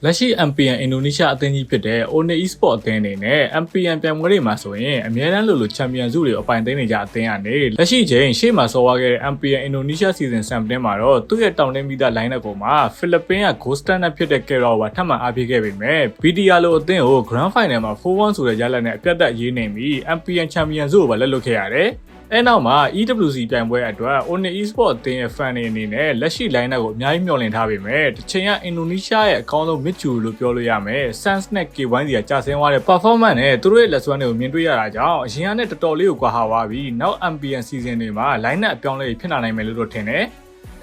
လက်ရှိ MPN အင်ဒိုနီးရှားအသင်းကြီးဖြစ်တဲ့ One Esport အသင်းအနေနဲ့ MPN ပြိုင်ပွဲတွေမှာဆိုရင်အများတန်းလိုချန်ပီယံဆုတွေအပိုင်သိမ်းနေကြအသင်းကနေလက်ရှိချိန်ရှေ့မှာဆော်ဝါခဲ့တဲ့ MPN အင်ဒိုနီးရှား Season 17မှာတော့သူ့ရဲ့တောင်တင်းမိသား line up ပေါ်မှာဖိလစ်ပင်းက Gold Standard ဖြစ်တဲ့ Kerao ပါထပ်မံအားပေးခဲ့ပေမဲ့ BDR လိုအသင်းကို Grand Final မှာ 4-1 ဆိုတဲ့ရလဒ်နဲ့အပြတ်သက်ရေးနေပြီး MPN ချန်ပီယံဆုကိုပါလက်လွတ်ခဲ့ရတယ်။အဲနောက်မှာ EWC ပြိုင်ပွဲအတွက် One Esport အသင်းရဲ့ fan တွေအနေနဲ့လက်ရှိ line up ကိုအများကြီးမျှော်လင့်ထားပေမဲ့တစ်ချိန်ကအင်ဒိုနီးရှားရဲ့အကောင်းဆုံး mid လို့ပြောလို့ရမယ် Sans နဲ့ K1 စီကကြာဆင်းသွားတဲ့ performance နဲ့သူတို့ရဲ့လက်စွမ်းတွေကိုမြင်တွေ့ရတာကြောင့်အရင်ကနဲ့တော်တော်လေးကိုကွာဟသွားပြီးနောက် MPN season တွေမှာ line up အပြောင်းလဲဖြစ်လာနိုင်မယ်လို့တော့ထင်တယ်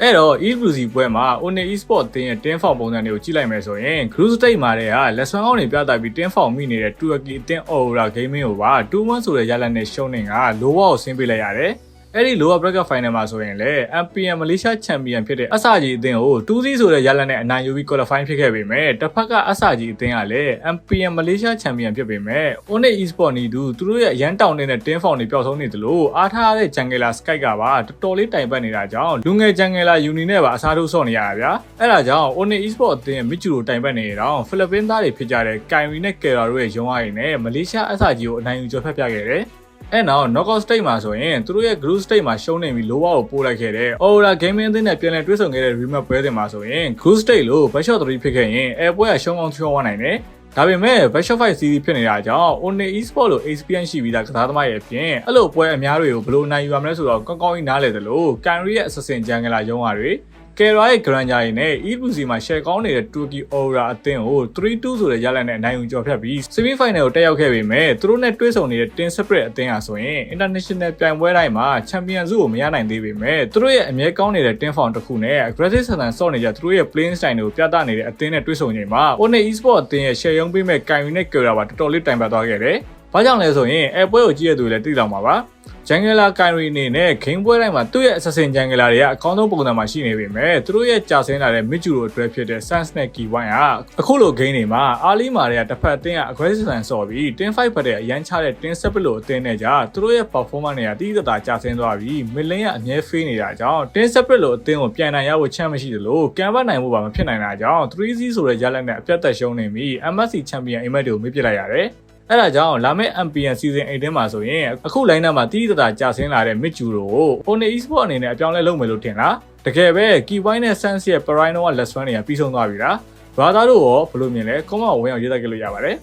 အဲ့တော့ EWC ပွဲမှာ One Esport အသင်းရဲ့10 foul ပုံစံတွေကိုကြည့်လိုက်မယ်ဆိုရင် Group Stage မှာတည်းကလက်စွမ်းကောင်းတွေပြသပြီး10 foul မိနေတဲ့တူရကီအသင်း Aurora Gaming ကိုပါ 2-1 ဆိုတဲ့ရလဒ်နဲ့ရှုံးနေက lower ကိုဆင်းပေးလိုက်ရတယ်အဲ့ဒီ lower bracket final မှာဆိုရင်လေ MPN မလေးရှားချန်ပီယံဖြစ်တဲ့အဆကြီးအသင်းကို 2-0 ဆိုတဲ့ရလဒ်နဲ့အနိုင်ယူပြီး qualify ဖြစ်ခဲ့ပေမဲ့တစ်ဖက်ကအဆကြီးအသင်းကလည်း MPN မလေးရှားချန်ပီယံဖြစ်ပေမဲ့ One Esport နီသူတို့ရဲ့ရန်တောင်နေတဲ့10 foul တွေပျောက်ဆုံးနေသလိုအားထားတဲ့ Jungler Sky ကပါတော်တော်လေးတိုင်ပတ်နေတာကြောင့်လူငယ် Jungler Uni နဲ့ပါအစားထိုးဆော့နေရတာဗျာအဲ့ဒါကြောင့် One Esport အသင်းရဲ့ mid တိုင်ပတ်နေတော့ဖိလစ်ပင်းသားတွေဖြစ်ကြတဲ့ Kyrie နဲ့ Kera တို့ရဲ့ရုံးအားတွေနဲ့မလေးရှားအဆကြီးကိုအနိုင်ယူကျော်ဖက်ပြခဲ့တယ်အဲ့နောက် knockout stage မှာဆိုရင်သူတို့ရဲ့ group stage မှာရှုံးနေပြီး lower ကိုပို့လိုက်ခဲ့တဲ့ Aurora Gaming အသင်းနဲ့ပြန်လည်တွဲဆုံခဲ့တဲ့ rematch ပွဲစဉ်မှာဆိုရင် group stage လို့ best shot 3ဖြစ်ခဲ့ရင်အဲပွဲကရှုံးအောင်ချောသွားနိုင်တယ်ဒါပေမဲ့ best shot 5 series ဖြစ်နေတာကြောင့် One Esport လို့ experience ရှိပြီးသားကစားသမားရဲ့အပြင်အဲ့လိုပွဲအများတွေကိုဘယ်လိုနိုင်ယူရမလဲဆိုတော့ကောင်းကောင်းကြီးနားလည်သလို Kyrie ရဲ့ assassin jungler ရုံးအားတွေKera ရဲ့ Granger တွေနဲ့ EWC မှာ share ကောင်းနေတဲ့ Turkey Aurora အသင်းကို 3-2 ဆိုတဲ့ရလဒ်နဲ့အနိုင်ယူကျော်ဖြတ်ပြီး semi final ကိုတက်ရောက်ခဲ့ပေမဲ့သူတို့နဲ့တွဲဆုံနေတဲ့ Team Spirit အသင်းဟာဆိုရင် international ပြိုင်ပွဲတိုင်းမှာ champion ဆုကိုမရနိုင်သေးပေမဲ့သူတို့ရဲ့အမြဲကောင်းနေတဲ့ team form တစ်ခုနဲ့ aggressive ဆန်ဆန်ဆော့နေကြသူတို့ရဲ့ playing style တွေကိုပြသနေတဲ့အသင်းနဲ့တွဲဆုံချိန်မှာ One Esport အသင်းရဲ့ share ရုံးပေးမဲ့ Kyrie နဲ့ Kera ပါတော်တော်လေးတိုင်ပတ်သွားခဲ့တယ်။ဘာကြောင့်လဲဆိုရင်အဲပွဲကိုကြည့်ရသူလည်းသိတော့မှာပါJungler Kyrie အနေနဲ့ game ပွဲတိုင်းမှာသူ့ရဲ့ assassin Jungler တွေကအကောင်းဆုံးပုံစံမှာရှိနေပေမဲ့သူတို့ရဲ့ကြာဆင်းလာတဲ့ mid တို့အတွက်ဖြစ်တဲ့ Sans နဲ့ K1 ကအခုလို game တွေမှာအားလီမာတွေကတစ်ဖက်အသင်းက aggressive ဆန်ဆော့ပြီး team fight ပတ်တဲ့အရန်ချတဲ့ team separate လို့အသင်းနဲ့ကြာသူတို့ရဲ့ performance တွေကတိတိကျကျကြာဆင်းသွားပြီး mid lane ကအမြဲ fail နေတာကြောင့် team separate လို့အသင်းကိုပြန်နိုင်ရဖို့ချမ်းမရှိသလိုကံပတ်နိုင်ဖို့ပါမဖြစ်နိုင်တာကြောင့် 3-0 ဆိုတဲ့ရလဒ်နဲ့အပြတ်သက်ရှုံးနေပြီး MSC Champion Image ကိုမေ့ပစ်လိုက်ရတယ်အဲ့ဒါကြောင့်လာမယ့် MPN Season 18မှာဆိုရင်အခု line up မှာတိတိကျကျကြာဆင်းလာတဲ့ mid ကို One Esport အနေနဲ့အပြောင်းလဲလုပ်မယ်လို့ထင်လားတကယ်ပဲ K1 နဲ့ Sans ရဲ့ Prino ကလက်စွမ်းတွေကပြီးဆုံးသွားပြီလားဘာသာတို့ရောဘယ်လိုမြင်လဲ comment ဝင်အောင်ရေးသားကြလို့ရပါတယ်